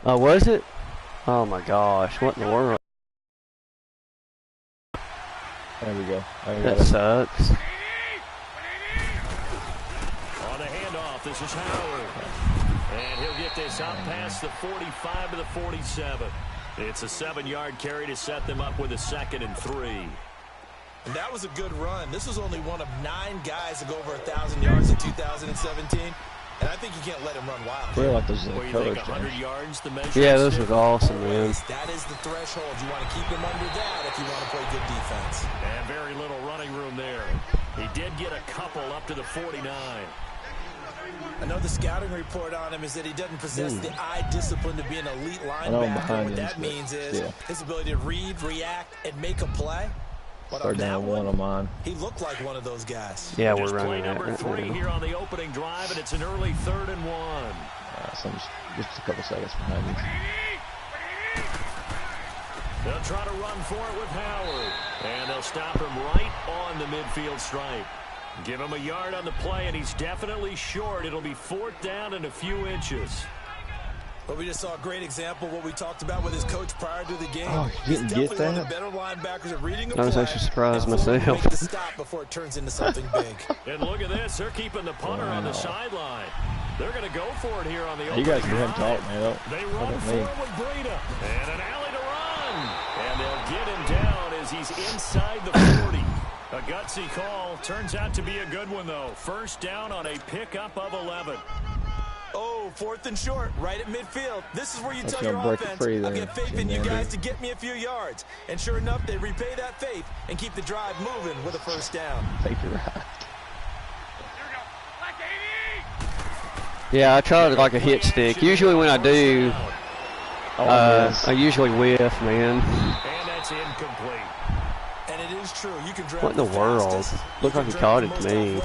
Oh, was it? Oh my gosh, what in the world? There we go. That sucks. On the handoff, this is Howard. And he'll get this out past the 45 to the 47. It's a 7-yard carry to set them up with a 2nd and 3. And that was a good run. This was only one of 9 guys to go over 1,000 yards in 2017. And I think you can't let him run wild. I feel like this is a you think 100 yards the measure? Yeah, this was awesome, man. That is the threshold. You want to keep him under that if you want to play good defense. And very little running room there. He did get a couple up to the 49. I know the scouting report on him is that he doesn't possess the eye discipline to be an elite linebacker. What that means is his ability to read, react, and make a play. But on that one, he looked like one of those guys. Yeah, we're running play number 3 here on the opening drive, and it's an early 3rd and 1. So just a couple seconds behind me. They'll try to run for it with Howard, and they'll stop him right on the midfield stripe. Give him a yard on the play, and he's definitely short. It'll be 4th down and a few inches. But we just saw a great example of what we talked about with his coach prior to the game. Oh, you didn't get that? One of the better linebackers at reading a I was play actually surprised myself. make the stop before it turns into something big. And look at this. They're keeping the punter on the sideline. They're going to go for it here on the opening You guys can drive. him talk, man. They run for it with Breida. And an alley to run. And they'll get him down as he's inside the 40. A gutsy call. Turns out to be a good one, though. 1st down on a pickup of 11. Oh, 4th and short, right at midfield. This is where you tell your break offense, free there. I get faith in you guys to get me a few yards. And sure enough, they repay that faith and keep the drive moving with a 1st down. Take it right. Yeah, I tried like a hit stick. Usually when I do, I usually whiff, man. And that's incomplete. And it is true. You can draft What in the world? Looked like he caught it to me.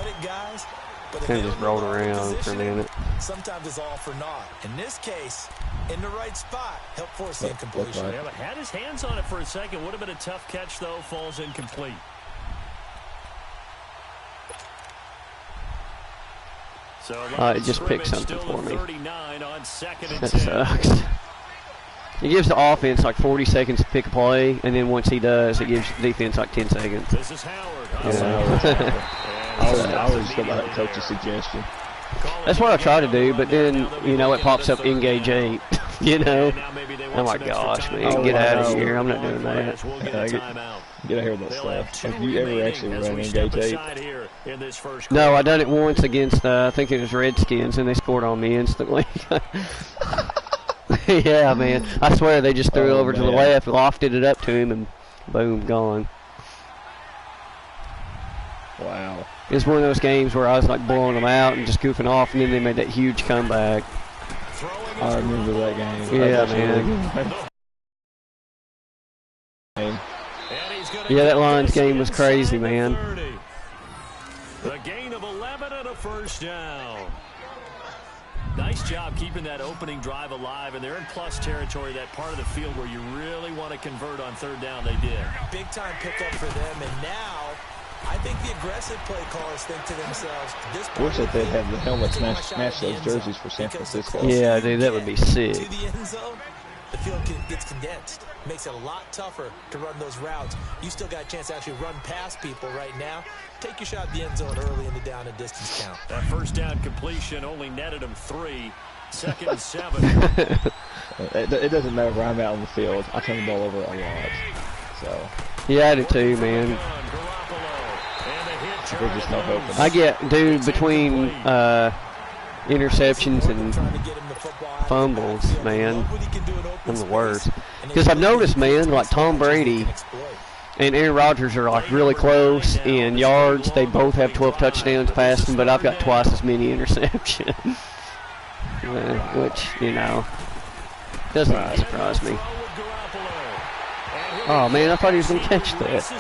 Kind of just rolled around for a minute. Sometimes it's all for naught. In this case, in the right spot, help force the incompletion. Yeah, but had his hands on it for a second. Would have been a tough catch, though. Falls incomplete. So It just picked something for me. 39 on 2nd and That 10. sucks. It gives the offense like 40 seconds to pick a play, and then once he does, it gives the defense like 10 seconds. This is Howard. I always go by that coach's suggestion. That's what I try to do, but then, you know, it pops up engage 8, you know. Oh my gosh, man, get out of here. I'm not doing that. Get out of here with that stuff. Have you ever actually run engage 8? No, I done it once against, I think it was Redskins, and they scored on me instantly. Yeah, man. I swear they just threw it over to the left, lofted it up to him, and boom, gone. Wow. It was one of those games where I was like blowing them out and just goofing off, and then they made that huge comeback. I remember that game. Yeah, man. Yeah, that Lions game was crazy, man. The gain of 11 and a 1st down. Nice job keeping that opening drive alive, and they're in plus territory, that part of the field where you really want to convert on 3rd down. They did. Big time pickup for them, and now I think the aggressive play callers think to themselves, this wish that they'd have the helmets match those jerseys for San Francisco. Yeah, dude, that would be sick. To the end zone, the field gets condensed. Makes it a lot tougher to run those routes. You still got a chance to actually run past people right now. Take your shot at the end zone early in the down and distance count. That 1st down completion only netted him 3. 2nd and 7. It doesn't matter where I'm out on the field. I turn the ball over a lot. So. Yeah, I do too, man. There's just no hope. I get, dude, between interceptions and fumbles, man, I'm the worst. Because I've noticed, man, like Tom Brady and Aaron Rodgers are like really close in yards. They both have 12 touchdowns passing, but I've got twice as many interceptions. Which, you know, doesn't surprise me. Oh, man, I thought he was going to catch that.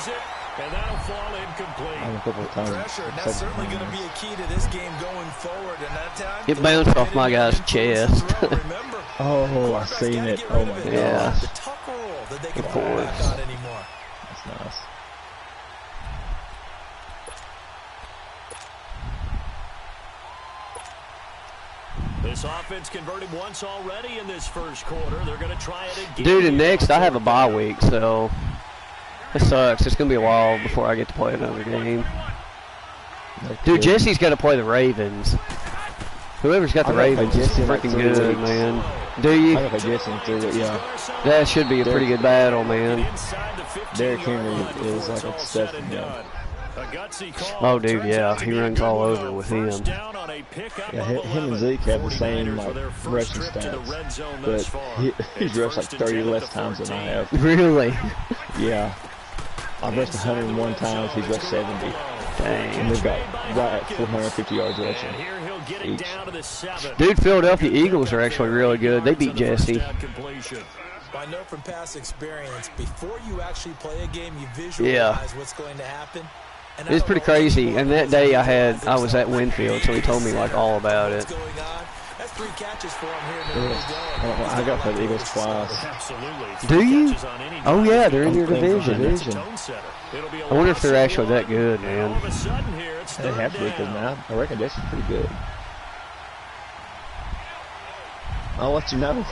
And that'll fall incomplete. A couple of times. Pressure, and that's certainly going to be a key to this game going forward. And that time, it bounced off my guy's chest. Oh, I seen it. Oh my gosh. The tuck roll that they can Of put course. back on anymore. That's nice. The This offense converted once already in this first quarter. They're going to try it again. Dude, and next I have a bye week, so it sucks. It's going to be a while before I get to play another game. Dude, Jesse's got to play the Ravens. Whoever's got the Ravens is freaking good, man. Do you? I got Jesse through it, yeah. That should be a pretty good battle, man. Derrick Henry is like a step down. Oh, dude, yeah, he runs all over with him. Yeah, him and Zeke have the same like rushing stats, but he's rushed like 30 less times than I have. Really? Yeah, I've rushed 101 times. He's rushed 70. Dang. And they've got right at 450 yards rushing. Dude, Philadelphia Eagles are actually really good. They beat Jesse. I know from past experience, before you actually play a game, you visualize what's going to happen. It's pretty crazy. And that day I was at Winfield, so he told me like all about it. That's 3 catches for him here in the I got the Eagles twice. Do you? Oh yeah, they're in your division. I wonder if they're actually that good, man. They have to be good now. I reckon that's pretty good. I'll let you know.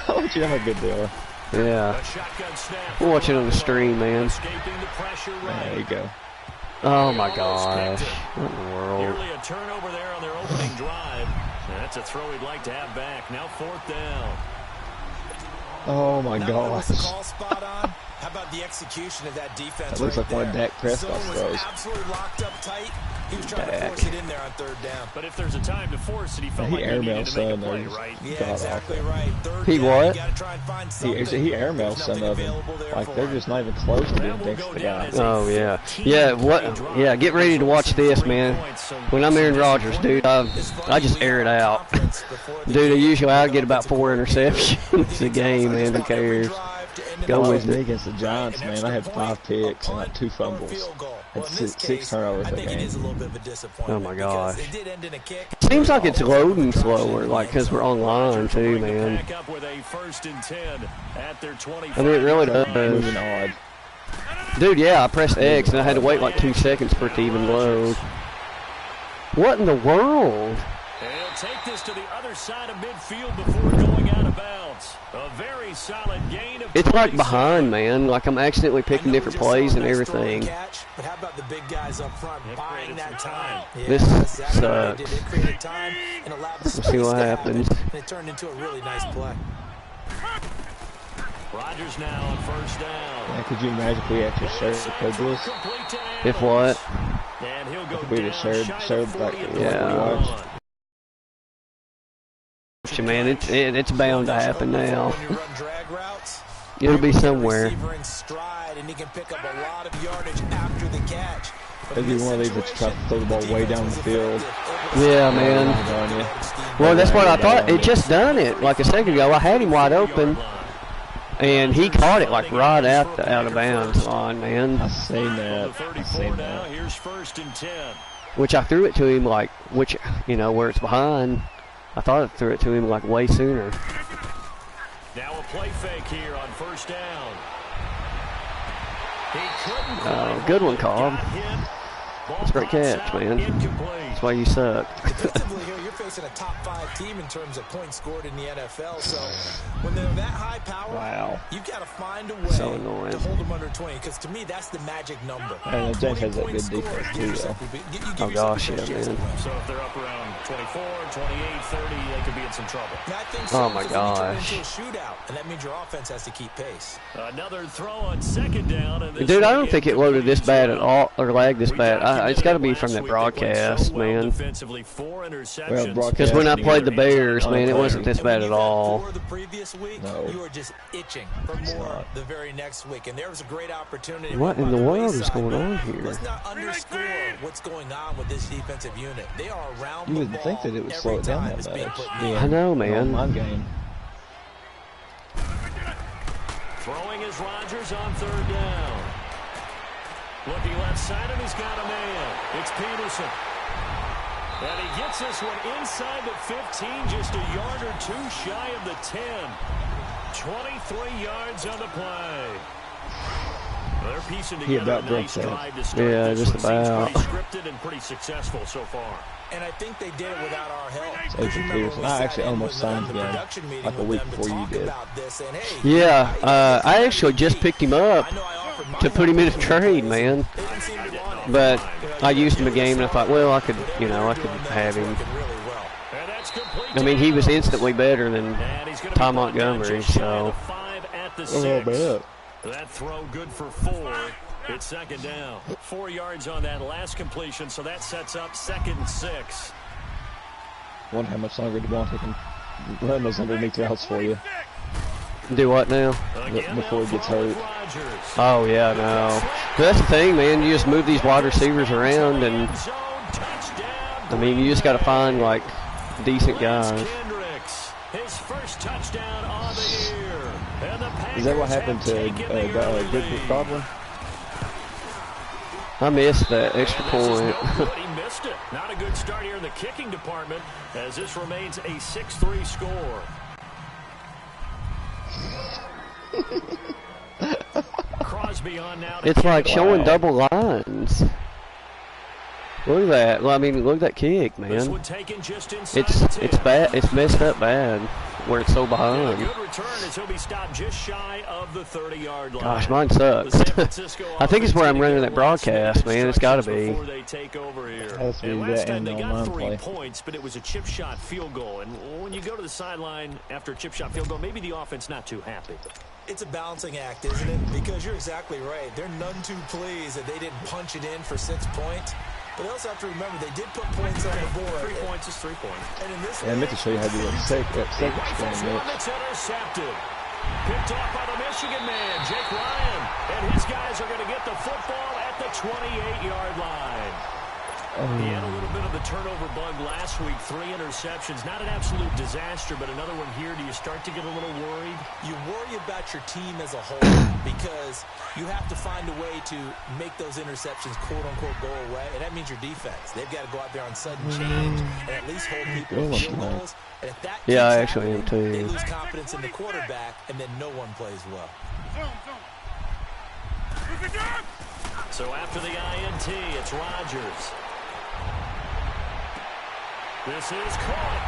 I'll let you know how good they are. Yeah. We'll watch it on the stream, man. There you go. Oh my gosh. What in the world? Nearly a turnover there on their opening drive. That's a throw he'd like to have back. Now 4th down. Oh my gosh. How about the execution of that defense? That looks like one of Dak Prescott's throws. Absolutely locked up tight. He was trying to force it in there on 3rd down. But if there's a time to force it, he felt like he needed to make a play, right? Yeah, exactly right. He what? He airmailed some of them. Like, they're just not even close to being thanks to the guy. Oh, yeah. Yeah, yeah, get ready to watch this, man. When I'm Aaron Rodgers, dude, I just air it out. Dude, usually I get about 4 interceptions a game, man. Who cares? Go with it. Against the Giants, man, I had 5 picks and like 2 fumbles. Had 6 turnovers that game. Oh my gosh. Seems like it's loading slower, like, because we're online too, man. I mean, it really does. Moving odd. Dude, yeah, I pressed X and I had to wait like 2 seconds for it to even load. What in the world? He'll take this to the other side of midfield before going out of bounds. A very solid gain of It's like behind, man. Like I'm accidentally picking different plays and everything. But how about the big guys up front buying that time? This sucks. We'll see what happens. It turned into a really nice play. Rodgers now on 1st down. Yeah, could you imagine if we actually shared this? If what? And he'll go if we just shared like yeah. we watched. Man, it's bound to happen now. It'll be somewhere. It'll be one of these that you try to throw the ball way down the field. Yeah, man. Well, that's what I thought. It just done it like a second ago. I had him wide open, and he caught it like right out the out of bounds line, man. I seen that. I seen that. Here's 1st and 10. Which I threw it to him like, where it's behind. I thought I threw it to him like way sooner. Now a play fake here on 1st down. Oh, good one, Cobb. That's a great catch, man. That's why you suck. Defensively here, you're facing a top 5 team in terms of points scored in the NFL. So when they're that high power, you've got to find a way to hold them under 20. Because to me, that's the magic number. And James has that good defense too, though. Oh gosh, yeah, man. So if they're up around 24, 28, 30, they could be in some trouble. Oh my gosh. And that means your offense has to keep pace. Another throw on 2nd down. Dude, I don't think it loaded this bad at all, or lagged this bad. It's got to be from that broadcast, man. Because when I played the Bears, man, it wasn't this bad at all. No. You are just itching for more the very next week, and there was a great opportunity. What in the world is going on here? Let's not underscore what's going on with this defensive unit. They are around the ball. You wouldn't think that it would slow it down that much. I know, man. My game. Throwing is Rodgers on 3rd down. Looking left side, and he's got a man. It's Peterson. And he gets this one inside the 15, just a yard or 2 shy of the 10. 23 yards on the play. He about broke that. Yeah, just about. Pretty scripted and pretty successful so far. And I think they did it without our help. I actually almost signed him like a week before you did. Yeah, I actually just picked him up to put him in a trade, man. But I used him a game and I thought, well, I could have him. I mean, he was instantly better than Tom Montgomery, so. That throw good for 4. It's second down. 4 yards on that last completion, so that sets up 2nd and 6. Wonder how much longer Devontae can run those underneath routes for you. Do what now? Before he gets hurt. Oh, yeah, no. But that's the thing, man. You just move these wide receivers around, and I mean, you just got to find, like, decent guys. His first touchdown on the year. Is that what happened to Godwin? I missed that extra point. He missed it. Not a good start here in the kicking department, as this remains a 6-3 score. Crosby on now. It's like showing double lines. Look at that. Well, I mean, look at that kick, man. It's bad. It's messed up bad where it's so behind. Good return as he'll be stopped just shy of the 30-yard line. Gosh, mine sucks. I think it's where I'm running that broadcast, man. It's got to be. And last time they got 3 points, but it was a chip shot field goal. And when you go to the sideline after a chip shot field goal, maybe the offense not too happy. It's a balancing act, isn't it? Because you're exactly right. They're none too pleased that they didn't punch it in for 6 points. But they also have to remember they did put points on the board. 3 points is 3 points. And in this I meant to show you how to do that second string. It's intercepted. Picked off by the Michigan man, Jake Ryan. And his guys are going to get the football at the 28-yard line. He had a little bit of the turnover bug last week. 3 interceptions. Not an absolute disaster, but another one here. Do you start to get a little worried? You worry about your team as a whole because you have to find a way to make those interceptions, quote-unquote, go away. And that means your defense. They've got to go out there on sudden change and at least hold people to field goals. And if that I actually am too. They lose confidence in the quarterback, and then no one plays well. So after the INT, it's Rodgers. This is caught.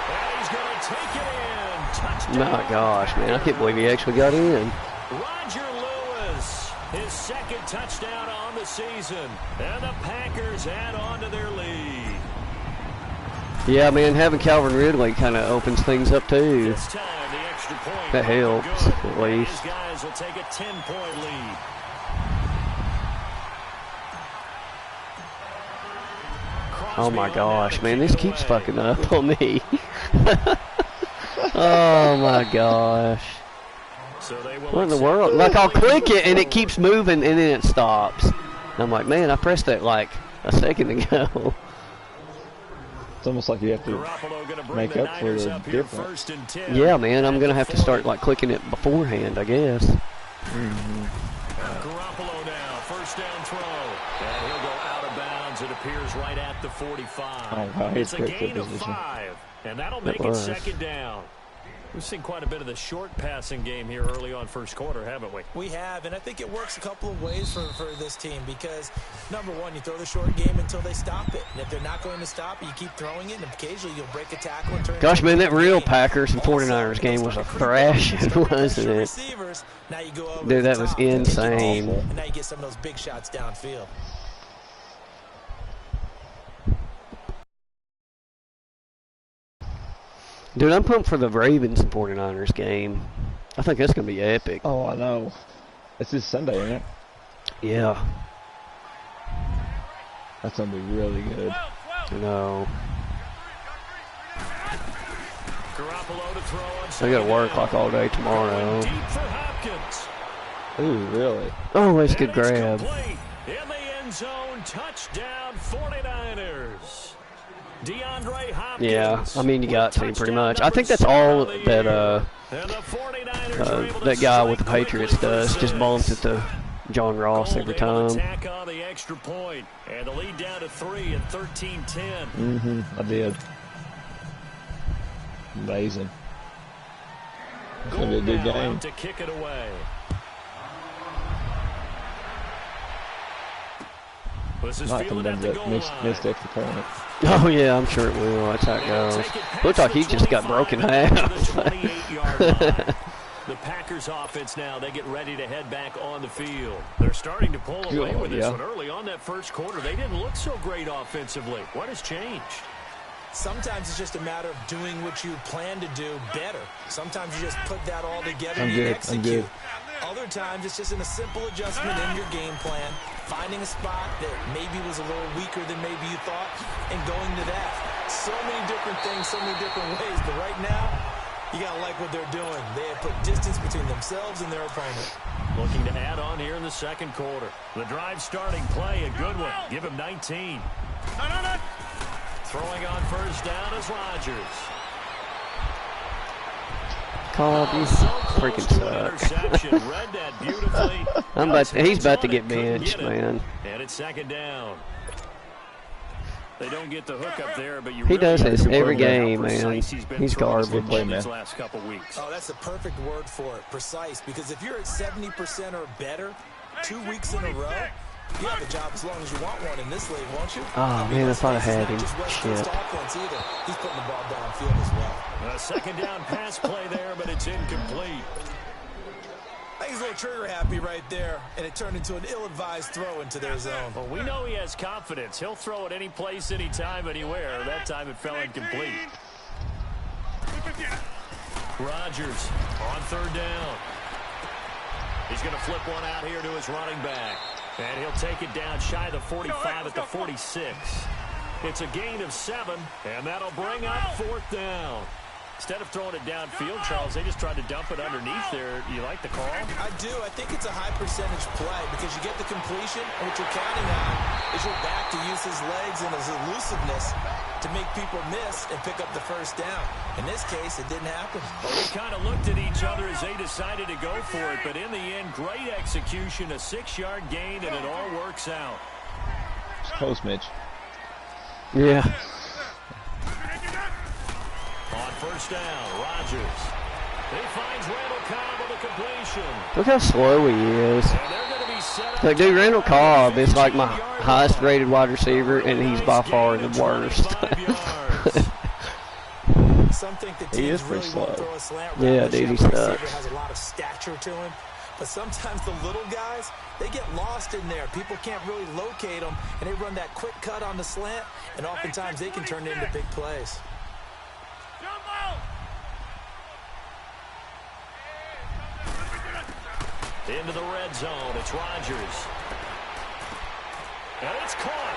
And he's going to take it in. Touchdown. My gosh, man. I can't believe he actually got in. Roger Lewis, his 2nd touchdown on the season. And the Packers add on to their lead. Yeah, man, having Calvin Ridley kind of opens things up, too. This time, the extra point. That helps, at least. These guys will take a 10-point lead. Oh my gosh, man, this keeps fucking up on me. Oh my gosh. What in the world? Like, I'll click it and it keeps moving and then it stops. And I'm like, man, I pressed that like a second ago. It's almost like you have to make up for the difference. Yeah, man, I'm going to have to start like clicking it beforehand, I guess. Garoppolo now, first down throw. And he'll go out of bounds. It appears right at the 45. Oh, wow, it's a gain of 5, and that'll make it second down. We've seen quite a bit of the short passing game here early on first quarter, haven't we? We have, and I think it works a couple of ways for this team because, number one, you throw the short game until they stop it. And if they're not going to stop it, you keep throwing it, and occasionally you'll break a tackle and turn it. Gosh, man, that real Packers and 49ers game was a thrashing, wasn't it? Now you go over Dude, that was insane. And now you get some of those big shots downfield. Dude, I'm pumped for the Ravens and 49ers game. I think that's going to be epic. Oh, I know. It's this Sunday, isn't it? Yeah. That's going to be really good. I know. I got to work like all day tomorrow. Ooh, really? Oh, that's a good grab. In the end zone, touchdown 49ers. DeAndre Hopkins. Yeah, I mean, you got to, pretty much. I think that's all that that guy with the Patriots does, just bumps it to John Ross every time. Attack on the extra point, and the lead down to 3 at 13-10. I did. Amazing. It's going to be a good game. To kick it away. Not coming down to that missed extra point. Oh, yeah, I'm sure it will. That's how it goes. Looks like he just got broken half. The Packers offense now, they get ready to head back on the field. They're starting to pull away with this one early on that first quarter. They didn't look so great offensively. What has changed? Sometimes it's just a matter of doing what you plan to do better. Sometimes you just put that all together and execute. Other times it's just in a simple adjustment in your game plan, finding a spot that maybe was a little weaker than maybe you thought, and going to that. So many different things, so many different ways, but right now, you got to like what they're doing. They have put distance between themselves and their opponent. Looking to add on here in the second quarter. The drive starting play, a good one. Give him 19. Throwing on first down is Rodgers. Cobb, you freaking suck. He's about to get benched, man. And it's second down. They don't get the hook up there, but he does this every game, man. He's garbage. These last couple weeks. Oh, that's a perfect word for it, precise. Because if you're at 70% or better 2 weeks in a row, you have a job as long as you want one in this league, won't you? Oh, man, I thought I had him. Shit. Offense either. He's putting the ball downfield as well. A second down pass play there, but it's incomplete. I think he's a little trigger happy right there, and it turned into an ill-advised throw into their zone. Well, we know he has confidence. He'll throw it any place, anytime, anywhere. That time it fell incomplete. Rodgers on third down. He's going to flip one out here to his running back. And he'll take it down shy of the 45 at the 46. It's a gain of 7, and that'll bring up fourth down. Instead of throwing it downfield, Charles, they just tried to dump it underneath there. You like the call? I do. I think it's a high percentage play because you get the completion, and what you're counting on is your back to use his legs and his elusiveness to make people miss and pick up the first down. In this case, it didn't happen. Well, we kind of looked at each other as they decided to go for it, but in the end, great execution, a 6-yard gain, and it all works out. It's close, Mitch. Yeah. On first down, Rodgers. He finds Randall Cobb with a completion. Look how slow he is. Like, dude, Randall Cobb is like my highest rated wide receiver, and he's by far the worst. Some think the teams really won't throw a slant route. Yeah, dude, he sucks. Has a lot of stature to him. But sometimes the little guys, they get lost in there. People can't really locate them, and they run that quick cut on the slant, and oftentimes they can turn it into big plays. Into the red zone, it's Rodgers. And it's caught.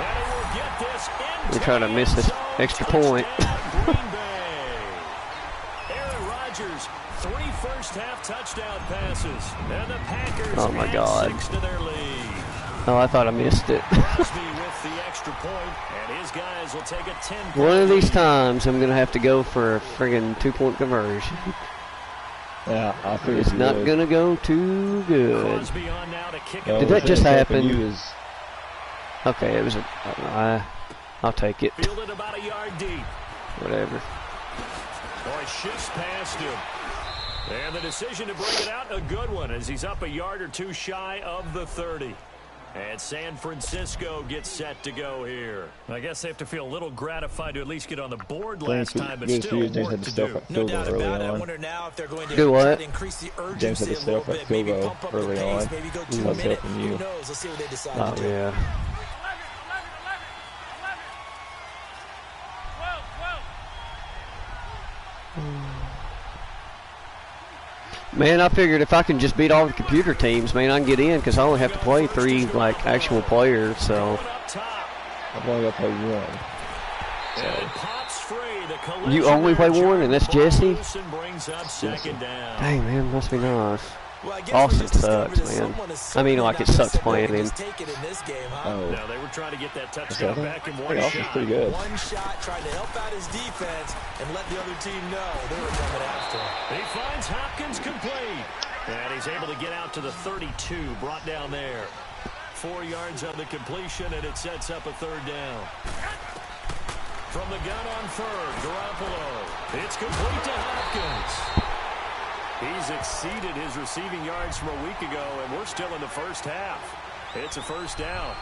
And he will get this into We're trying to miss this extra point. Green Bay. Aaron Rodgers, 3 first-half touchdown passes. And the Packers add 6 to their lead. Oh, I thought I missed it. Crosby with the extra point, and his guys will take a 10-point One of these times, I'm going to have to go for a friggin' 2-point conversion. Yeah, I figured it's not going to go too good. Did that just happen? Okay, it was I'll take it. Fielded about a yard deep. Whatever. Boy, shifts past him. And the decision to bring it out, a good one, as he's up a yard or two shy of the 30. And San Francisco gets set to go here. I guess they have to feel a little gratified to at least get on the board last time, but still work to do. No doubt about it. I wonder now if they're going to try to increase the urgency James had to stay up at field goal early on. Maybe go 2 minutes. Who knows? Let's see what they decide to do. Yeah. Man, I figured if I can just beat all the computer teams, man, I can get in because I only have to play 3 like actual players. So I've only got to play 1. So. You only play 1, and that's Jesse. Dang, man, must be nice. Austin sucks, man. I mean, like, it sucks playing him. Oh. No, they were trying to get that touchdown back in one Austin's shot. pretty good. One shot, trying to help out his defense and let the other team know they were coming after him. He finds Hopkins complete. And he's able to get out to the 32, brought down there. 4 yards on the completion, and it sets up a third down. From the gun on third, Garoppolo. It's complete to Hopkins. He's exceeded his receiving yards from a week ago, and we're still in the first half. It's a first down.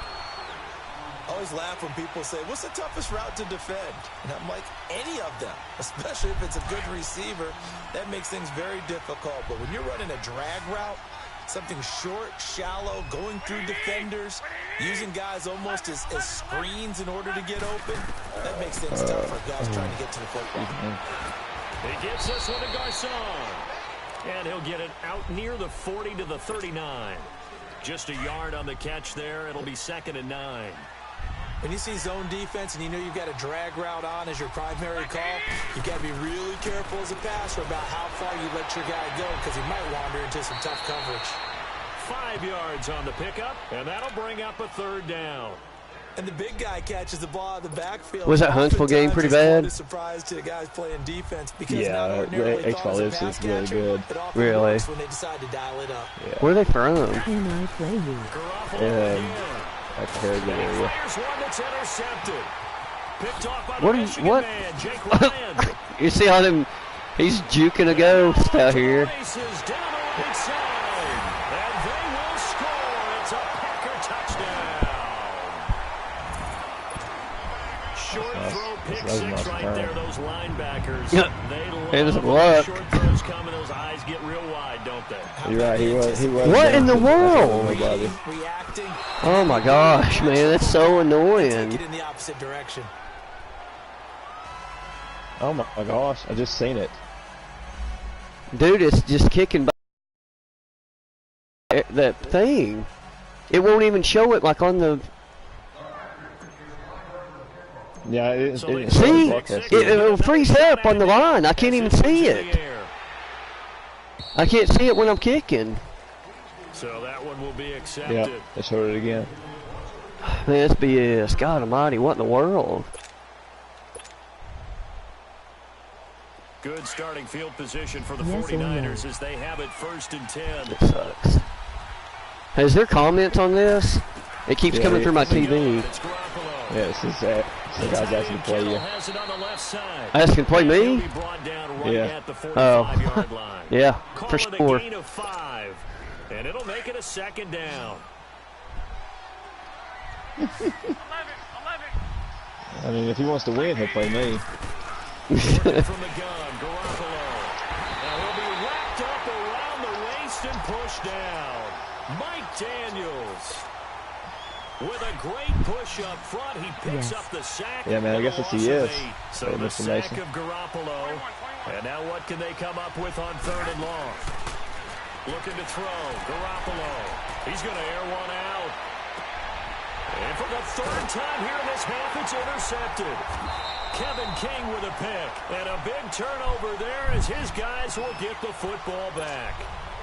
always laugh when people say, what's the toughest route to defend? And I'm like, any of them, especially if it's a good receiver. That makes things very difficult. But when you're running a drag route, something short, shallow, going through defenders, using guys almost as screens in order to get open, that makes things tough for guys trying to get to the football. He gets this one to Garcon. And he'll get it out near the 40 to the 39. Just a yard on the catch there. It'll be 2nd and 9. When you see zone defense and you know you've got a drag route on as your primary call, you've got to be really careful as a passer about how far you let your guy go because he might wander into some tough coverage. 5 yards on the pickup, and that'll bring up a 3rd down. And the big guy catches the ball out of the backfield. Was that Huntsville game pretty bad? Surprise to the guys playing defense because yeah, H-ball is really good. Really? When they decide to dial it up. Yeah. Where are they from? Can I play you? That's a very good area. What? You see how them? He's juking a ghost out here. Pick 6 right there, those linebackers. Yep. They love short throws coming. Those eyes get real wide, don't they? You're right. He was. What in the world? Oh my gosh, man, that's so annoying. Get in the opposite direction. Oh my gosh, I just seen it. Dude, it's just kicking back that thing. It won't even show it like on the. Yeah, it'll freeze up on the line. I can't even see it. I can't see it when I'm kicking. So that one will be accepted. Yeah, they showed it again. Man, that's BS. God almighty, what in the world? Good starting field position for the 49ers as they have it 1st and 10. It sucks. Is there comments on this? It keeps coming through my TV. Yeah, this is that. The guy's asking to play you. Asking to play me? Yeah. Oh. Yeah, for sure. And it'll make it a 2nd down. I mean, if he wants to win, he'll play me. From the gun, Garoppolo. Now he'll be wrapped up around the waist and pushed down. Mike Daniels. With a great push up front, he picks up the sack. Yeah, man, I guess he is. So the sack of Garoppolo. And now what can they come up with on 3rd and long? Looking to throw. Garoppolo. He's going to air one out. And for the 3rd time here in this half, it's intercepted. Kevin King with a pick. And a big turnover there as his guys will get the football back.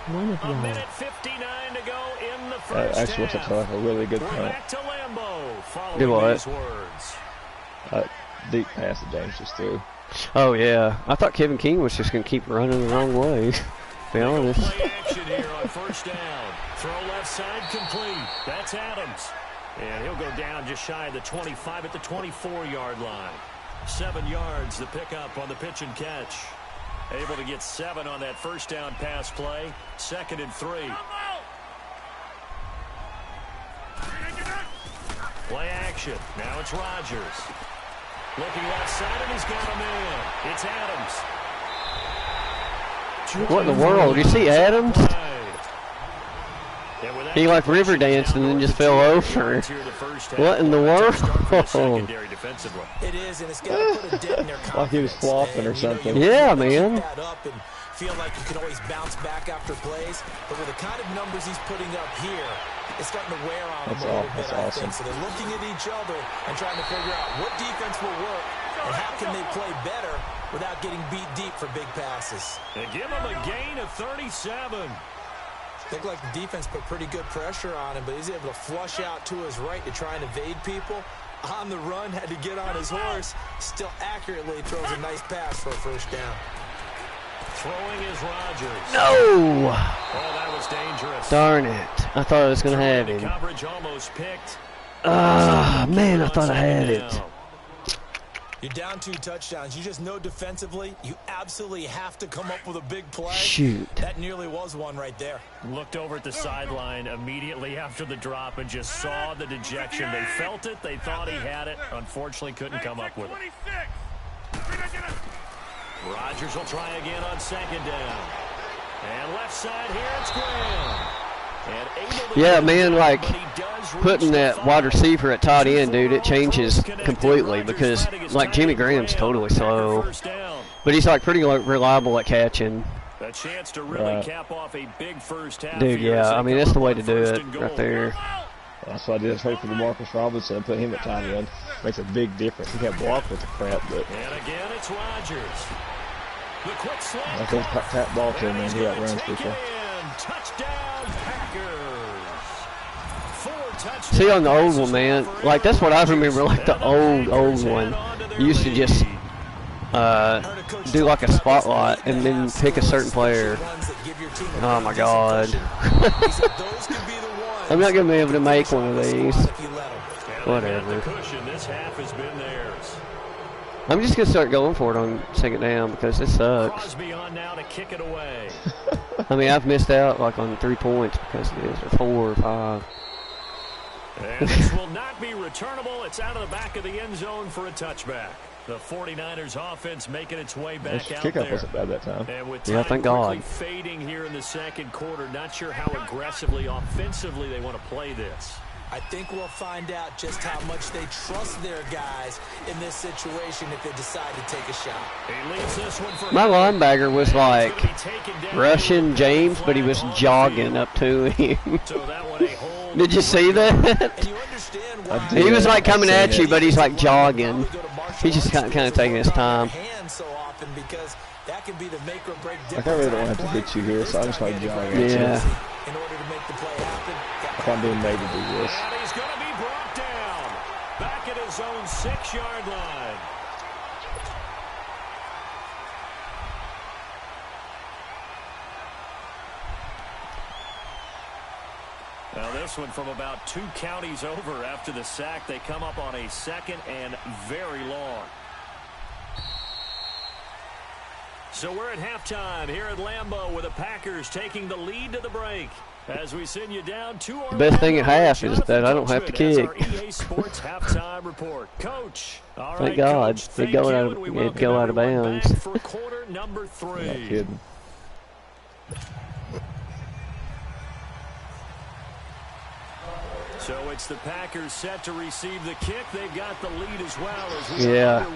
A minute 59 to go in the first actually, half. Like a really good punt. Back to Lambeau following these words. Deep pass that James just threw. Oh, yeah. I thought Kevin King was just going to keep running the wrong way. Be honest. Play action here on 1st down. Throw left side complete. That's Adams. And he'll go down just shy of the 25 at the 24-yard line. 7 yards the pickup on the pitch and catch. Able to get 7 on that 1st down pass play. 2nd and 3. Play action. Now it's Rodgers. Looking left side, and he's got a man. It's Adams. What in the world? You see Adams? He like river danced and then just fell over. What in the world? It is, and it's got to put a dent in their confidence. Like he was flopping or something. Yeah, man. Feel like you can always bounce back after plays, but with the kind of numbers he's putting up here, it's starting to wear on them a little bit, I think. So they're looking at each other and trying to figure out what defense will work and how can they play better without getting beat deep for big passes. They give him a gain of 37. Looked like the defense put pretty good pressure on him, but he's able to flush out to his right to try and evade people. On the run, had to get on his horse. Still accurately throws a nice pass for a 1st down. Throwing is Rodgers. No! Oh, that was dangerous. Darn it. I thought I was going to have him. Coverage almost picked. Man, I thought I had it. You're down 2 touchdowns. You just know defensively you absolutely have to come up with a big play. Shoot. That nearly was one right there. Looked over at the sideline immediately after the drop and just saw the dejection. They felt it. They thought he had it. Unfortunately, couldn't come up with it. Rodgers will try again on 2nd down. And left side here, it's Graham. Yeah, man, like putting that wide receiver at tight end, dude, it changes completely because, like, Jimmy Graham's totally slow, but he's like pretty reliable at catching. A chance to really cap off a big first half. Dude, yeah, I mean that's the way to do it right there. That's what I did. I traded for Demarcus Robinson and put him at tight end. Makes a big difference. He can't block with the crap, but. And again, it's Rodgers. The quick slant. I think tap ball to him and he outruns people. Touchdown Packers. 4 touchdowns. See, on the old one, man, like that's what I remember, like the old one. You used to just do like a spotlight and then pick a certain player. Oh my God. I'm not gonna be able to make one of these. Whatever. I'm just gonna start going for it on 2nd down because it sucks. I mean, I've missed out like on 3 points because of this, or 4 or 5. And this will not be returnable. It's out of the back of the end zone for a touchback. The 49ers offense making its way back out there. Kickoff wasn't bad that time. And with yeah, thank God. Fading here in the 2nd quarter, not sure how aggressively, offensively they want to play this. I think we'll find out just how much they trust their guys in this situation if they decide to take a shot. My linebacker was like rushing James, but he was jogging up to him. Did you see that? He was like coming at you, but he's like jogging. He's just kind of taking his time. Like, I really don't have to hit you here, so I just like jogging. Yeah. In order to make the play happen, if I'm being made to do this. And he's going to be brought down back at his own 6-yard line. Now this one from about 2 counties over after the sack. They come up on a 2nd and very long. So we're at halftime here at Lambeau with the Packers taking the lead to the break. As we send you down to our the best thing at half is that I don't have to kick. EA Sports halftime report. Coach, all thank right, God, Coach, they go out of bounds. For quarter number 3. Not kidding. So it's the Packers set to receive the kick. They've got the lead as well as we yeah.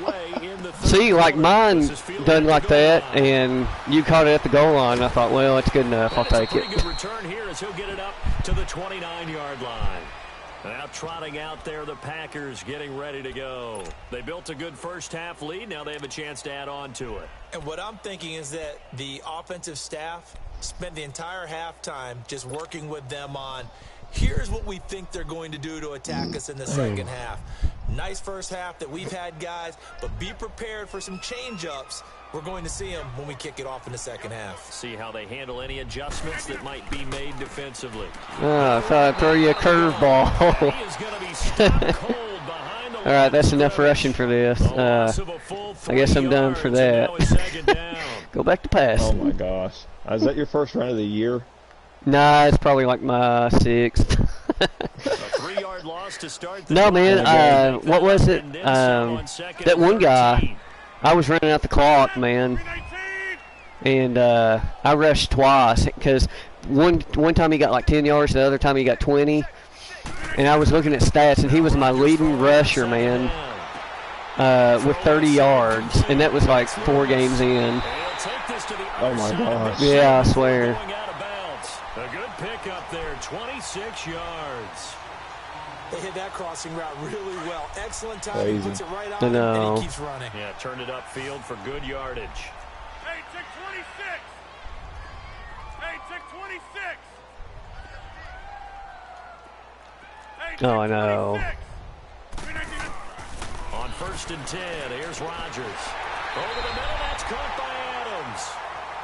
in the See, like mine done like that, and you caught it at the goal line. I thought, well, it's good enough. I'll take it. Good return here as he'll get it up to the 29-yard line. Now trotting out there, the Packers getting ready to go. They built a good first half lead. Now they have a chance to add on to it. And what I'm thinking is that the offensive staff spent the entire halftime just working with them on, here's what we think they're going to do to attack us in the second half. Nice first half that we've had, guys, but be prepared for some change-ups. We're going to see them when we kick it off in the second half. See how they handle any adjustments that might be made defensively. I thought I'd throw you a curveball. All right, that's enough rushing for this. I guess I'm done for that. Go back to pass. Oh, my gosh. Is that your first run of the year? Nah, it's probably like my 6th. A 3-yard loss to start. No, man, what was it? That one guy, I was running out the clock, man, and I rushed twice because one time he got like 10 yards, the other time he got 20, and I was looking at stats, and he was my leading rusher, man, with 30 yards, and that was like 4 games in. Oh, my gosh. Yeah, I swear. A good pick up there, 26 yards. They hit that crossing route really well. Excellent time. He puts it right on and he keeps running. Yeah, turned it upfield for good yardage. Hey, check 26. Hey, check 26. Hey, check oh, I know. 26. On 1st and 10, here's Rodgers. Over the middle, that's caught by Adams.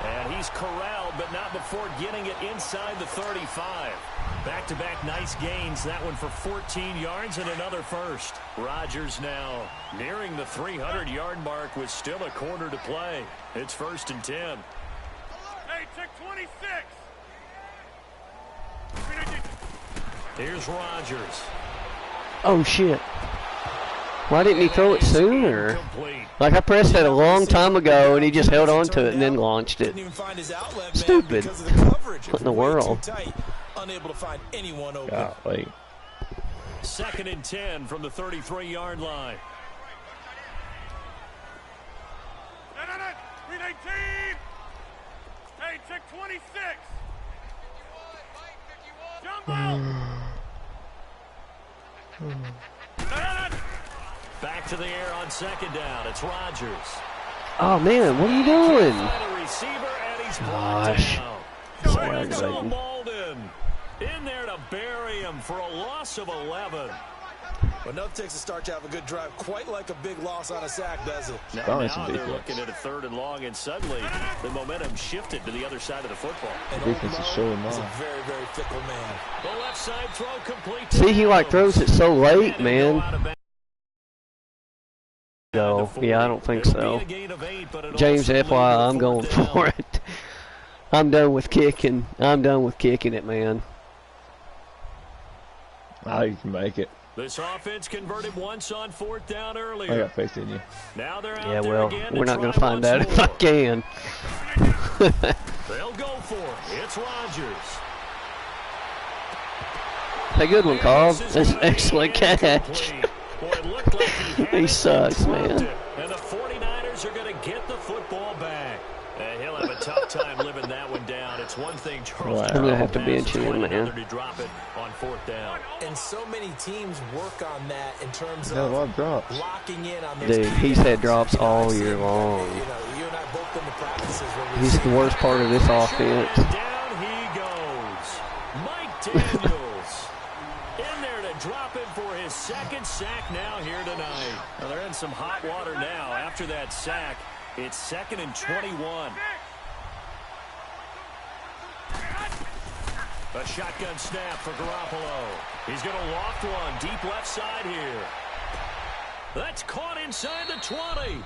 And he's corralled, but not before getting it inside the 35. Back-to-back nice gains, that one for 14 yards and another first. Rodgers now nearing the 300-yard mark with still a quarter to play. It's 1st and 10. Hey, check 26. Here's Rodgers. Oh, shit. Why didn't he throw it sooner? Like, I pressed it a long time ago, and he just held on to it and then launched it. Stupid. What in the world? Unable to find anyone open. Golly. 2nd and 10 from the 33-yard line. 319. Hey, check 26. Jumbo. Back to the air on 2nd down. It's Rodgers. Oh, man, what are you doing? Find a receiver, and he's brought Gosh. down. Sorry, Denzel Clayton. Malden in there to bury him for a loss of 11. But enough takes a start to have a good drive, quite like a big loss on a sack, does it? Now they're looking at a 3rd and long, and suddenly the momentum shifted to the other side of the football. Defense is showing He's a off. very, very fickle man. The left side throw complete. See, he, like, throws it so late, man. No, yeah, I don't think so. James, FYI, I'm going for it. I'm done with kicking. I'm done with kicking it, man. Now you can make it. This offense converted once on 4th down earlier. I got faith in you. Now they're out Yeah, there well, again we're to not going to try find once out if I more. can. They'll go for it. It's Rodgers. Hey, good one, Carl. That's an excellent catch. Boy, it looked like he had He it, sucks, but dropped man. it. And the 49ers are going to get the football back. And he'll have a tough time living that one down. It's one thing Charles Wow. I'm going to have to Pass, bench it's him, quite man. another to drop it on 4th down. And so many teams work on that in terms Got a lot of of drops. locking in on those Dude, key he's guys. had drops all I've year seen, long. You know, you and I both been to practices where we He's the worst part of this offense. Down he goes. Mike Daniels in there to drop it for his 2nd sack now here tonight. Well, they're in some hot water now. After that sack, it's 2nd and 21. A shotgun snap for Garoppolo. He's going to loft one deep left side here. That's caught inside the 20.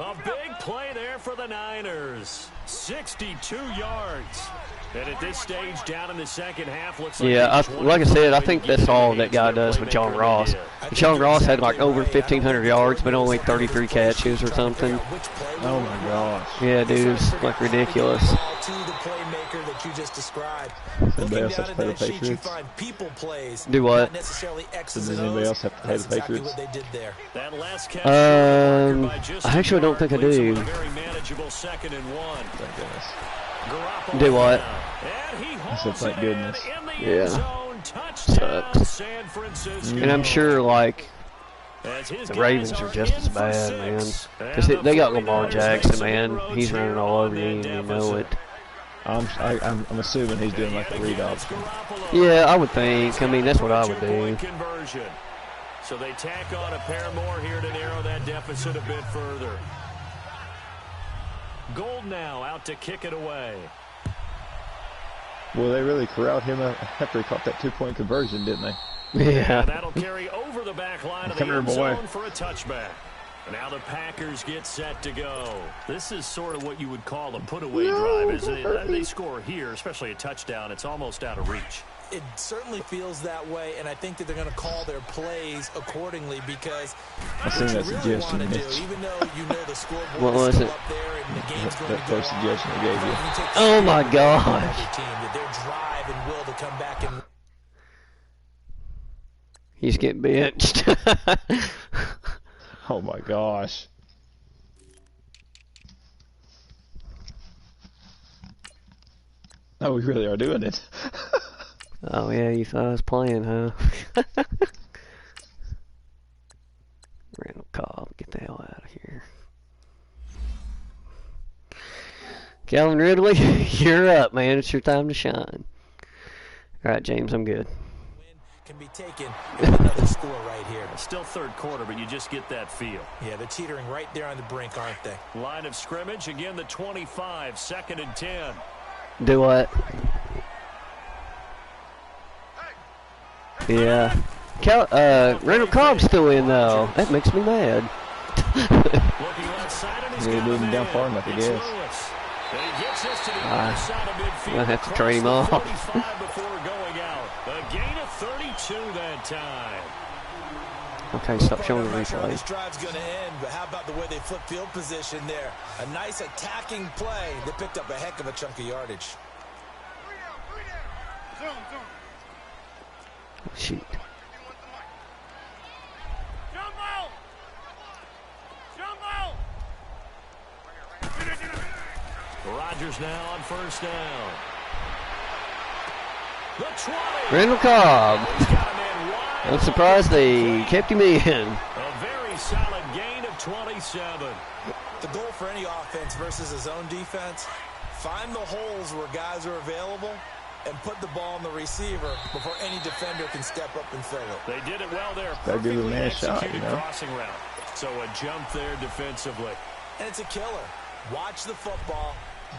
A big play there for the Niners. 62 yards. And at this stage, down in the 2nd half, looks like Yeah, like I said, I think that's all that guy does with John Ross. John Ross had like over 1,500 yards, but only 33 catches or something. Oh my gosh. Yeah, dude, it's like ridiculous. To the playmaker that you just described. Anybody else have to play the Sheet, you Patriots? find people plays, Do what? not necessarily X's Does and anybody O's. else have to play the That's exactly Patriots? what they did there. That last catch by just I actually don't think I leaves them do. with a very manageable 2nd and 1. Thank goodness. Garoppolo Do what? and he I said hauls thank it goodness. in the Yeah. end zone. Touchdown, Sucks. San Francisco. And I'm sure, like, As his the guys Ravens are are just in as for bad, 6. man. And Because the they got Lamar 49ers Jackson, make some man. inroads He's here running all on over you, that and you know it. deficit. I'm assuming he's doing like a read option. Yeah, I would think. I mean, that's what I would do. Two-point conversion. So they tack on a pair more here to narrow that deficit a bit further. Gold now out to kick it away. Well, they really corralled him after he caught that 2-point conversion, didn't they? Yeah. And that'll carry over the back line of the Come here, end boy. zone for a touchback. Now the Packers get set to go. This is sort of what you would call a put-away drive. Is they score here, especially a touchdown, it's almost out of reach. It certainly feels that way, and I think that they're going to call their plays accordingly because I seen that what you really suggestion, want to do, Mitch. even though you know the scoreboard What is was still it? up there and the game's going That to go first on, suggestion I gave you. you take Oh, my the other gosh. team, that their drive and will to come back and He's getting benched. Oh my gosh. Oh, we really are doing it. Oh, yeah, you thought I was playing, huh? Randall Cobb, get the hell out of here. Calvin Ridley, you're up, man. It's your time to shine. All right, James, I'm good. win can be taken with another score right here. Still still third quarter, but you just get that feel. Yeah, they're teetering right there on the brink, aren't they? Line of scrimmage, again the 25, 2nd and 10. Do what? Yeah. Randall Cobb's still in, though. That makes me mad. He moving down far enough, I guess. I'll have to trade him off. Before going out. A gain of 32 that time. Okay, stop showing the replay. This drive's going to end, but how about the way they flip field position there? A nice attacking play. They picked up a heck of a chunk of yardage. Shoot. Rodgers now on 1st down. The 20. Randall Cobb. I'm surprised they kept him in. A very solid gain of 27. The goal for any offense versus his own defense, find the holes where guys are available and put the ball on the receiver before any defender can step up and fill it. They did it well there. Gotta give him a man shot, you know. Crossing route. So a jump there defensively. And it's a killer. Watch the football.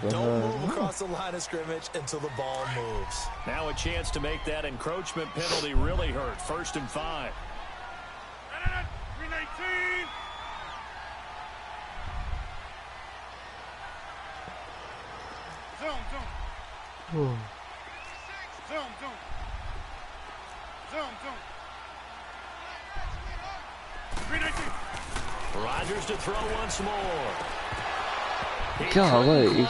Don't move across the line of scrimmage until the ball moves. Now a chance to make that encroachment penalty really hurt. 1st and 5. 319. Zone. Zone. 319. Rodgers to throw once more. Golly.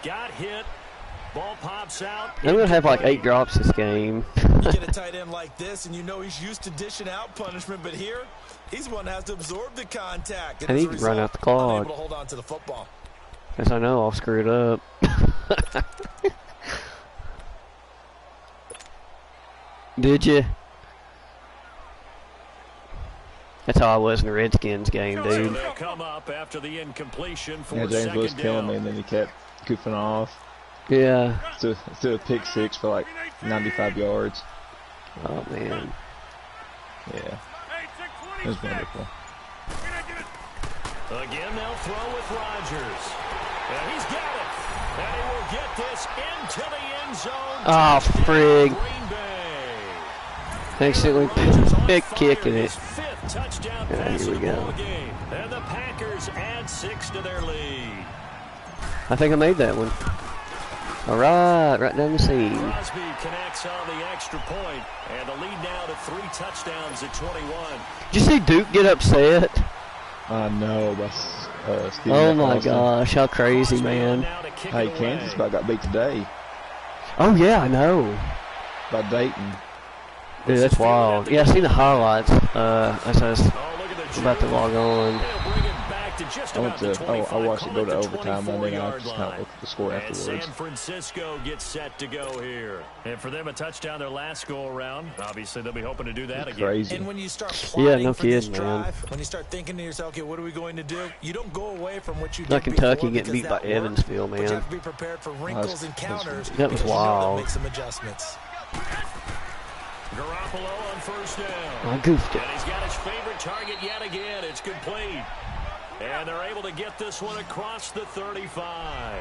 Got hit. Ball pops out. I'm going to have like 8 drops this game. You get a tight end like this, and you know he's used to dishing out punishment, but here, he's one that has to absorb the contact. I need to run out the clock. Unable to hold on to the football. Yes, I know. I'll screw it up. Did you? That's how I was in the Redskins game, dude. They'll come up after the incompletion for Yeah, James was killing me, and then he kept goofing off. Yeah. Threw a pick 6 for like 95 yards. Oh, man. Yeah. It was wonderful. Again, they'll throw with Rodgers. And he's got it. And he will get this into the end zone. Oh, frig. Accidentally pick kicking it. Touchdown Yeah, here we go. And the Packers add 6 to their lead. I think I made that one. All right down the seam. Crosby connects on the extra point, and the lead now to 3 touchdowns at 21. Did you see Duke get upset? I know, but Oh my gosh, how crazy, man! Hey, Kansas about got beat today Oh yeah, I know. by Dayton. Dude, that's wild. Yeah, I seen the highlights. As I was about to log on. I watched it go to overtime, and then I just kind of looked at the score afterwards. San Francisco gets set to go here. And for them, a touchdown their last go around. Obviously, they'll be hoping to do that again. Crazy. And when you start planning Yeah, no for this kidding, man. drive, when you start thinking to yourself, okay, what are we going to do? You don't go away from what you did Not Kentucky before getting beat by because that worked, Evansville, but you man. have to be prepared for wrinkles and counters. That was because you know wild. they'll make some adjustments. Garoppolo on 1st down. I goofed it. And he's got his favorite target yet again. It's complete. And they're able to get this one across the 35.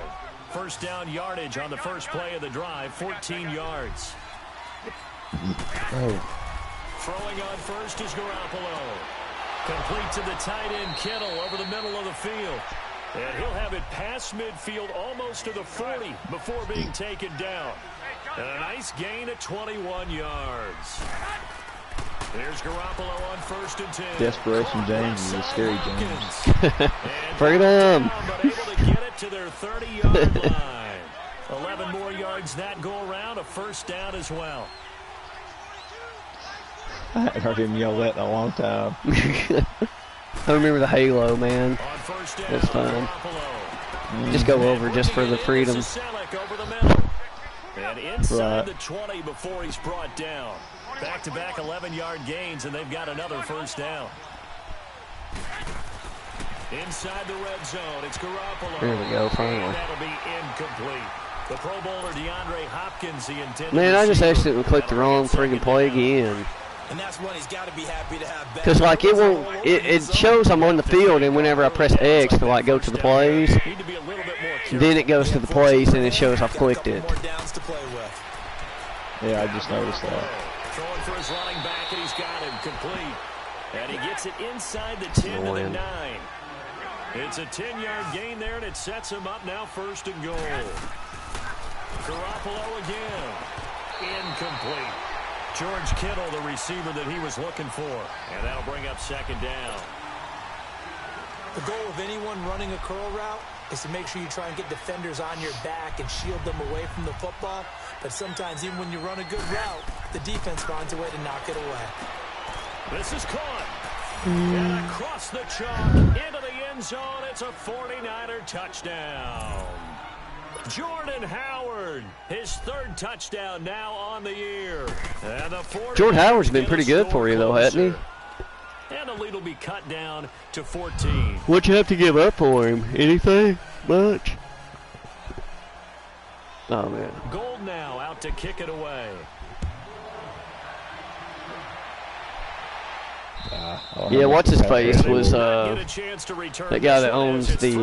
1st down yardage on the first play of the drive, 14 yards. Oh. Throwing on 1st is Garoppolo. Complete to the tight end Kittle over the middle of the field. And he'll have it past midfield almost to the 40 before being taken down. And a nice gain of 21 yards. Here's Garoppolo on 1st and 10. Desperation James is a scary James. Bring it on. But able to get it to their 30-yard line. 11 more yards that go around, a 1st down as well. I haven't heard him yell that in a long time. I remember the halo, man. On 1st down, That's fine. Garoppolo. Just go over just for the freedom. Selleck over the middle. And inside Right. the 20 before he's brought down. Back-to-back 11-yard gains, and they've got another 1st down. Inside the red zone, it's Garoppolo. There we go, finally. And that'll be incomplete. The Pro Bowler DeAndre Hopkins, the intended Man, I just receiver. accidentally clicked the wrong friggin' play again. And that's when he's got to be happy to have back. Because like it shows I'm on the field, and whenever I press X to like go to the plays, then it goes to the plays and it shows I've clicked it. Yeah, I just noticed that. Throwing for his running back, and he's got him complete. And he gets it inside the 10 to the 9. It's a 10-yard gain there, and it sets him up now 1st and goal. Garoppolo again. Incomplete. George Kittle, the receiver that he was looking for. And that'll bring up 2nd down. The goal of anyone running a curl route is to make sure you try and get defenders on your back and shield them away from the football. But sometimes, even when you run a good route, the defense finds a way to knock it away. This is caught. And across the chalk, into the end zone. It's a 49er touchdown. Jordan Howard, his 3rd touchdown now on the year. And the Jordan Howard's been pretty good for you, though, hasn't he? And the lead will be cut down to 14. What'd you have to give up for him? Anything? Much? Oh, man. Gold now out to kick it away. Yeah, what's his face was that guy that owns the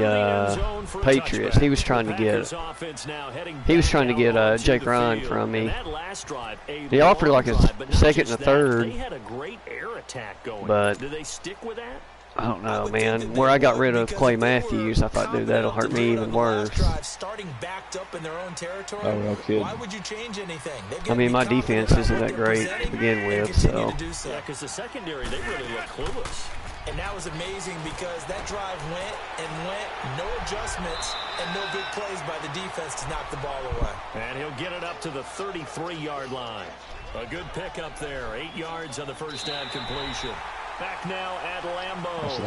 Patriots. He was trying to get Jake Ryan from me. He offered like a 2nd and a 3rd, but do they stick with that? I don't know, man. Where I got rid of Clay Matthews, I thought, dude, that'll hurt me even worse. Starting backed up in their own territory. Oh, no kidding. Why would you change anything? I mean, my defense isn't that great to begin with, so. Yeah, because the secondary, they really look clueless. And that was amazing because that drive went and went, no adjustments, and no big plays by the defense to knock the ball away. And he'll get it up to the 33-yard line. A good pickup there, 8 yards on the 1st down completion. Back now at Lambeau.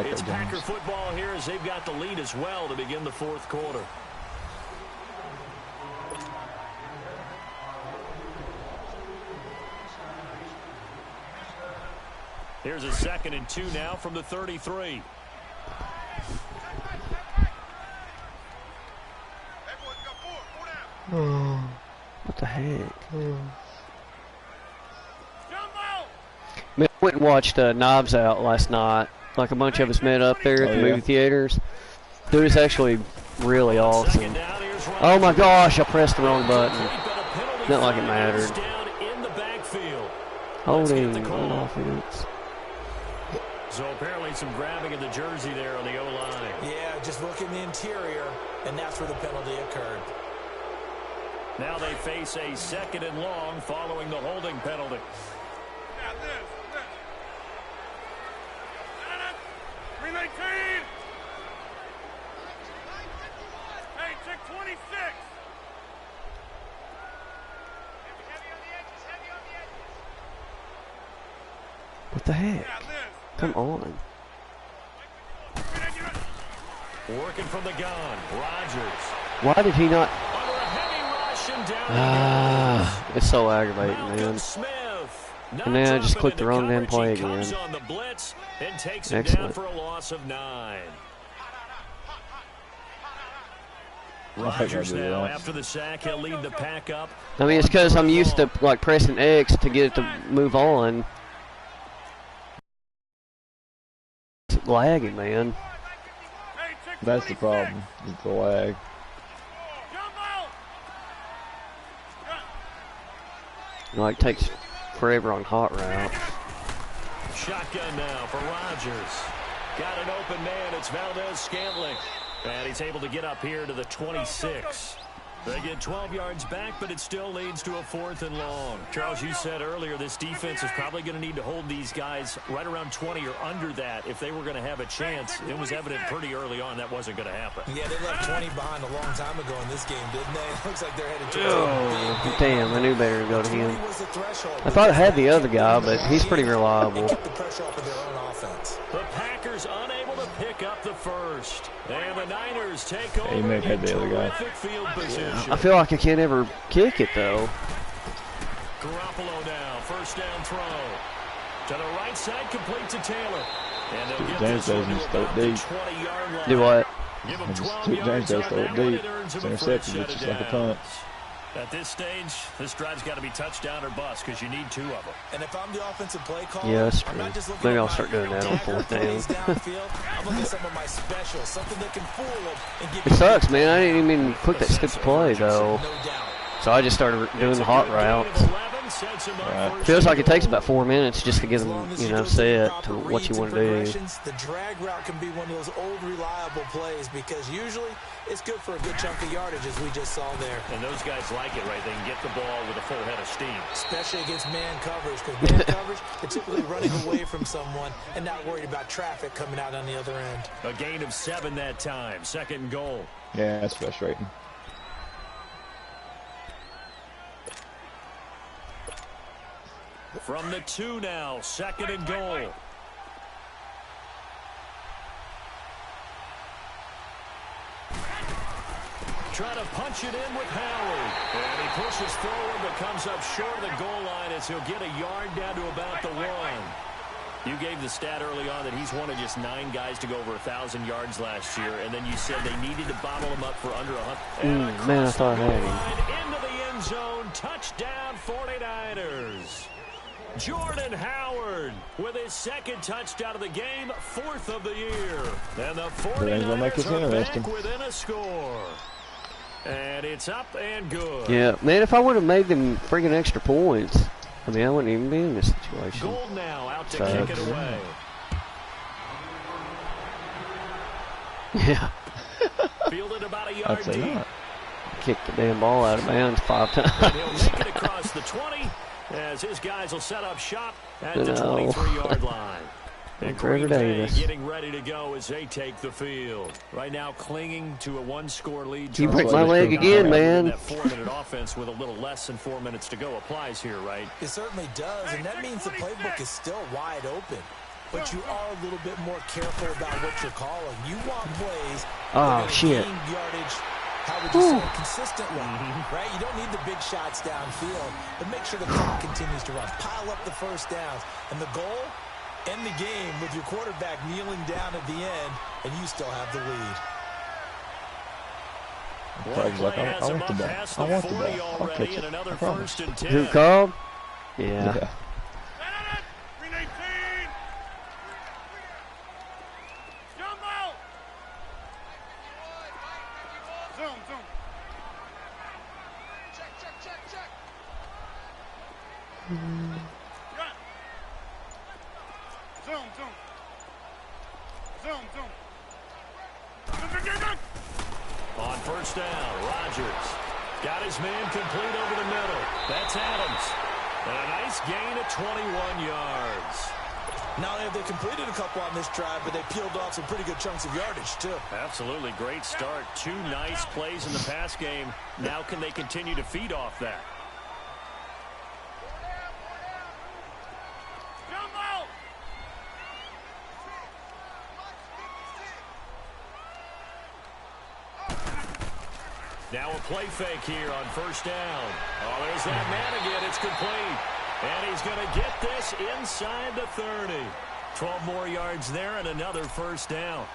It's Packer football here as they've got the lead as well to begin the 4th quarter. Here's a 2nd and 2 now from the 33. What the heck? Man, I went and watched Knives Out last night. Like a bunch of us met up there at the movie theaters. Dude, it's actually really awesome. Oh my gosh, I pressed the wrong button. Not like it mattered. Holding on offense. So apparently some grabbing of the jersey there on the O-line. Yeah, just look in the interior, and that's where the penalty occurred. Now they face a 2nd and long following the holding penalty. Now this. 319. Hey, check 26. What the heck? Come on. Working from the gun, Rodgers. Why did he not? Under a heavy rush and down. It's so aggravating, man. And then I just clicked the wrong damn play again. On the blitz and takes him down for a loss of 9. Rodgers now after the sack, he'll lead the pack up. I mean, it's because I'm used to like pressing X to get it to move on. It's lagging, man. That's the problem. It's the lag. It like takes forever on hot route. Shotgun now for Rodgers. Got an open man. It's Valdez-Scantling. And he's able to get up here to the 26. They get 12 yards back, but it still leads to a 4th and long. Charles, you said earlier this defense is probably going to need to hold these guys right around 20 or under that if they were going to have a chance. It was evident pretty early on that wasn't going to happen. Yeah, they left 20 behind a long time ago in this game, didn't they? It looks like they're headed to a big damn, I knew better to go to him. I thought I had the other guy, but he's pretty reliable. Kept the pressure off of their own offense. The Packers unable to pick up the first. And the Niners take over. He may have had the other guy. Field position. I feel like I can't ever kick it, though. Garoppolo now, 1st down throw. To the right side, complete to Taylor. And they'll get James this one doesn't to throw about deep. the 20-yard line. Do what? Give him 12 James yards does on throw that deep. one. It earns It's him a intercepted. first It's just set like of a punt. downs. At this stage, this drive's got to be touchdown or bust because you need 2 of them. And if I'm the offensive play caller, yeah, that's true. I'm not just looking Maybe at I'll start doing that on 4th down. I'm looking at some of my specials, something that can fool them and give It sucks, man. I didn't even click that stupid play, though. So I just started doing the hot routes. Right. Feels like it takes about 4 minutes just to get them, you know, set to what you want to do. The drag route can be one of those old reliable plays because usually it's good for a good chunk of yardage, as we just saw there. And those guys like it, right? They can get the ball with a full head of steam. Especially against man coverage, because man coverage, they're typically running away from someone and not worried about traffic coming out on the other end. A gain of 7 that time. 2nd and goal. Yeah, that's frustrating. From the 2 now, 2nd and goal. Trying to punch it in with Howard. And he pushes forward but comes up short of the goal line as he'll get a yard down to about the 1. You gave the stat early on that he's one of just 9 guys to go over 1,000 yards last year, and then you said they needed to bottle him up for under 100. Man, I thought I had him. Into the end zone, touchdown 49ers. Jordan Howard with his 2nd touchdown of the game, 4th of the year. And the 49ers are back within a score. And it's up and good. Yeah, man, if I would have made them freaking extra points, I mean, I wouldn't even be in this situation. Gold now out to kick it away. Yeah. Fielded about a yard deep. Kicked the damn ball out of bounds 5 times. And he'll make it across the 20 as his guys will set up shop at the 23-yard line. And Green Bay getting ready to go as they take the field. Right now clinging to a 1-score lead. You break my leg again, man. That 4-minute offense with a little less than 4 minutes to go applies here, right? It certainly does, and that means the playbook is still wide open. But you are a little bit more careful about what you're calling. You want plays that gain yardage, how would you say, consistently, right? You don't need the big shots downfield, but make sure the clock continues to run. Pile up the first downs. And the goal? End the game with your quarterback kneeling down at the end, and you still have the lead. I want the ball. I want the ball. I'll catch it. I promise. Who called? Yeah. On first down, Rodgers got his man complete over the middle. That's Adams. And a nice gain of 21 yards. Not only have they completed a couple on this drive, but they peeled off some pretty good chunks of yardage, too. Absolutely. Great start. 2 nice plays in the pass game. Now can they continue to feed off that? Now a play fake here on first down. Oh, there's that man again. It's complete. And he's going to get this inside the 30. 12 more yards there and another first down.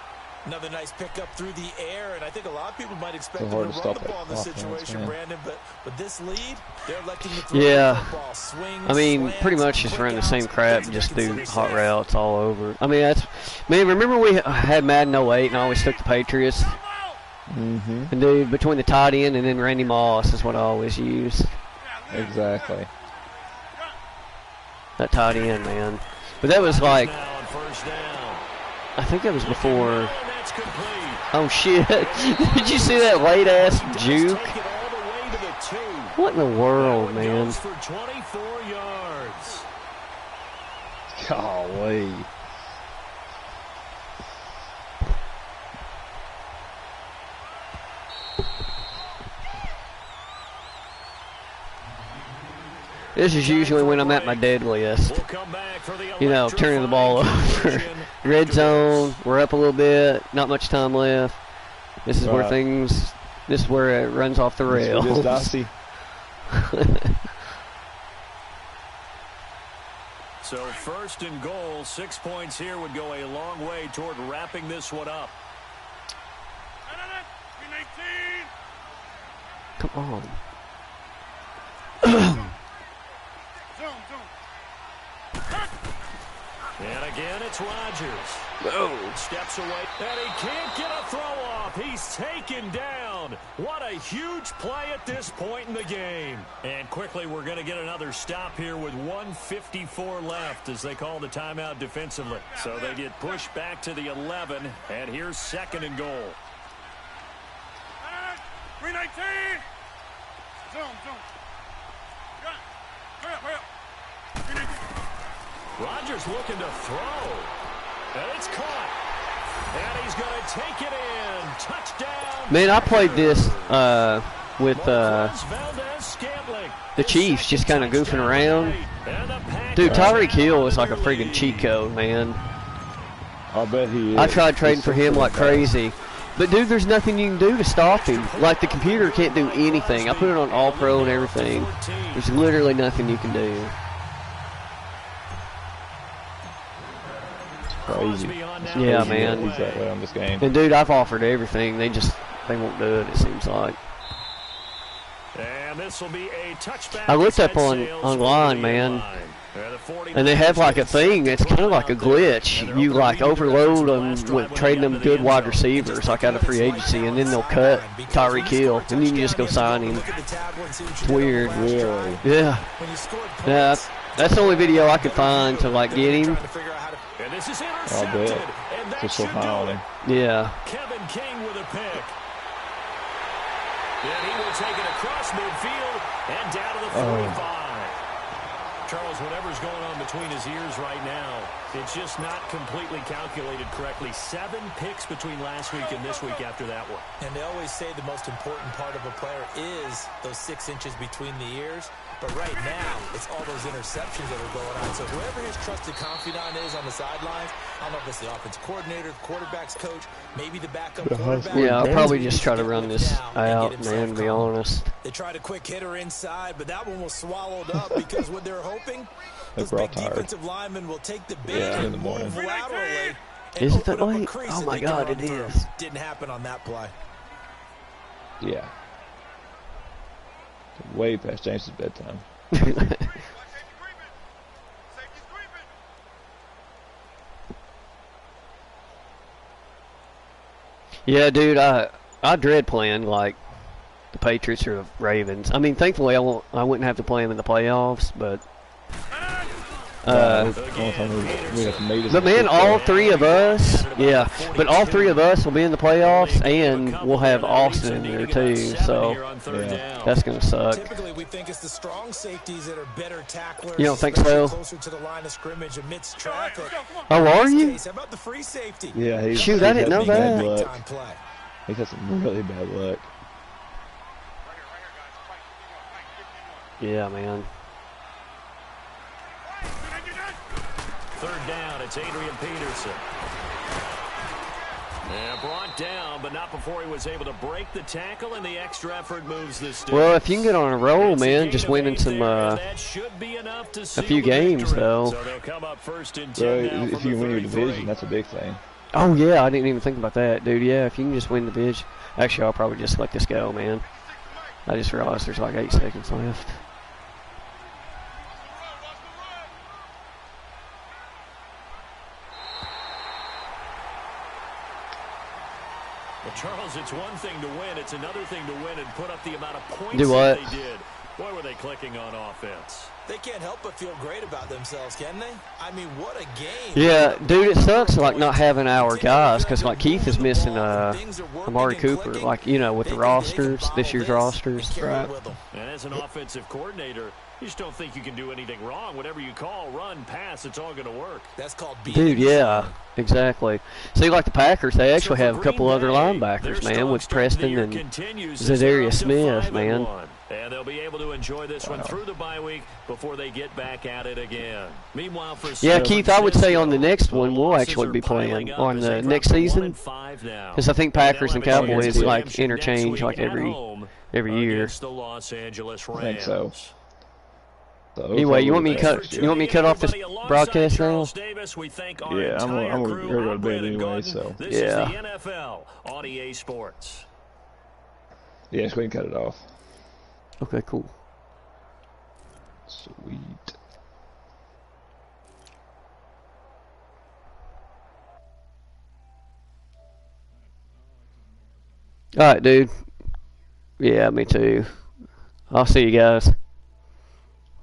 Another nice pickup through the air, and I think a lot of people might expect him to run the ball in this situation, Brandon, but with this lead, they're electing to throw the football. Swing, I mean, slants, pretty much just run the same crap and just do hot routes all over. I mean, remember we had Madden 08 and I always took the Patriots? Mm-hmm. And dude, between the tight end and then Randy Moss is what I always use. Exactly. That tight end, man. But that was like, I think that was before. Oh shit! Did you see that late ass juke? What in the world, man? For 24 yards. Golly. This is usually when I'm at my deadliest. You know, turning the ball over. Red zone, we're up a little bit, not much time left. This is where this is where it runs off the rails. So first and goal, 6 points here would go a long way toward wrapping this one up. Come on. Again, it's Rodgers. Oh. Steps away, and he can't get a throw off. He's taken down. What a huge play at this point in the game. And quickly, we're going to get another stop here with 1:54 left as they call the timeout defensively. So they get pushed back to the 11, and here's 2nd and goal. 319. Zoom. Hurry up. 319. Rodgers looking to throw. And it's caught. And he's going to take it in. Touchdown. Man, I played this with the Chiefs, just kind of goofing around. Dude, Tyreek Hill is like a freaking cheat code, man. I bet he is. I tried trading for him like crazy. But, dude, there's nothing you can do to stop him. Like, the computer can't do anything. I put it on All-Pro and everything. There's literally nothing you can do. Crazy. Yeah, man. He's that way on this game. And, dude, I've offered everything. They won't do it, it seems like. And this will be a touchback. I looked up online, man. And they have like a thing, it's kind of like a glitch. You like overload them with trading them good wide receivers, like out of free agency, and then they'll cut Tyreek Hill, and then you can just go sign him. It's weird. Really? Yeah. Yeah, that's the only video I could find to like get him. And this is I bet. Just so high on him. Yeah. Kevin King with a pick. And he will take it across midfield and down to the 45. Charles, whatever's going on between his ears right now, it's just not completely calculated correctly. 7 picks between last week and this week after that one. And they always say the most important part of a player is those 6 inches between the ears. But right now, it's all those interceptions that are going on. So whoever his trusted confidant is on the sidelines, I don't know if it's the offensive coordinator, the quarterback's coach, maybe the backup quarterback. Yeah, I'll probably just try to run this out, man, to be honest. They tried a quick hitter inside, but that one was swallowed up because what they're hoping, those They're all big tired. defensive linemen will take the bait Yeah, in the and morning. move laterally. Is it that late? Oh my God, it is. Didn't happen on that play. Yeah. Way past James's bedtime. Yeah, dude, I dread playing like the Patriots or the Ravens. I mean, thankfully I wouldn't have to play them in the playoffs, but but man, all 3 of us, yeah, but all 3 of us will be in the playoffs, and we'll have Austin in there too, so yeah, that's gonna suck. Typically, we think it's the strong safeties that are better tacklers. You don't think so? Closer to the line of scrimmage amidst traffic. Oh, are you? How about the free safety? Yeah, shoot, I didn't know that. He's had some really bad luck. Yeah, man. 3rd down, it's Adrian Peterson. And brought down, but not before he was able to break the tackle, and the extra effort moves this. Well, if you can get on a roll, man, just winning some a few games, though. So they'll come up 1st and 10 So if you win your division, that's a big thing. Oh, yeah, I didn't even think about that, dude. Yeah, if you can just win the division. Actually, I'll probably just let this go, man. I just realized there's like 8 seconds left. Well, Charles, it's one thing to win. It's another thing to win and put up the amount of points Do what? that they did. Boy, were they clicking on offense. They can't help but feel great about themselves, can they? I mean, what a game. Yeah, dude, it sucks like not having our guys, because like Keith is missing Amari Cooper, like, you know, with the rosters, this year's rosters. Right. And as an offensive coordinator, you just don't think you can do anything wrong. Whatever you call, run, pass, it's all going to work. That's called being Dude, yeah, exactly. See, like the Packers, they actually have a couple other linebackers, man, with Preston and Zadarius Smith, man. And they'll be able to enjoy this one through the bye week before they get back at it again. Meanwhile, for yeah, Keith, I would say on the next one we'll actually be playing on the next season, because I think Packers and Cowboys like interchange like every year. I think so. Anyway, you want me to cut off this broadcast now? Yeah, I'm gonna go to bed anyway. So this is the NFL on EA Sports. Yeah, just go ahead and cut it off. Okay, cool. Sweet. All right, dude. Yeah, me too. I'll see you guys.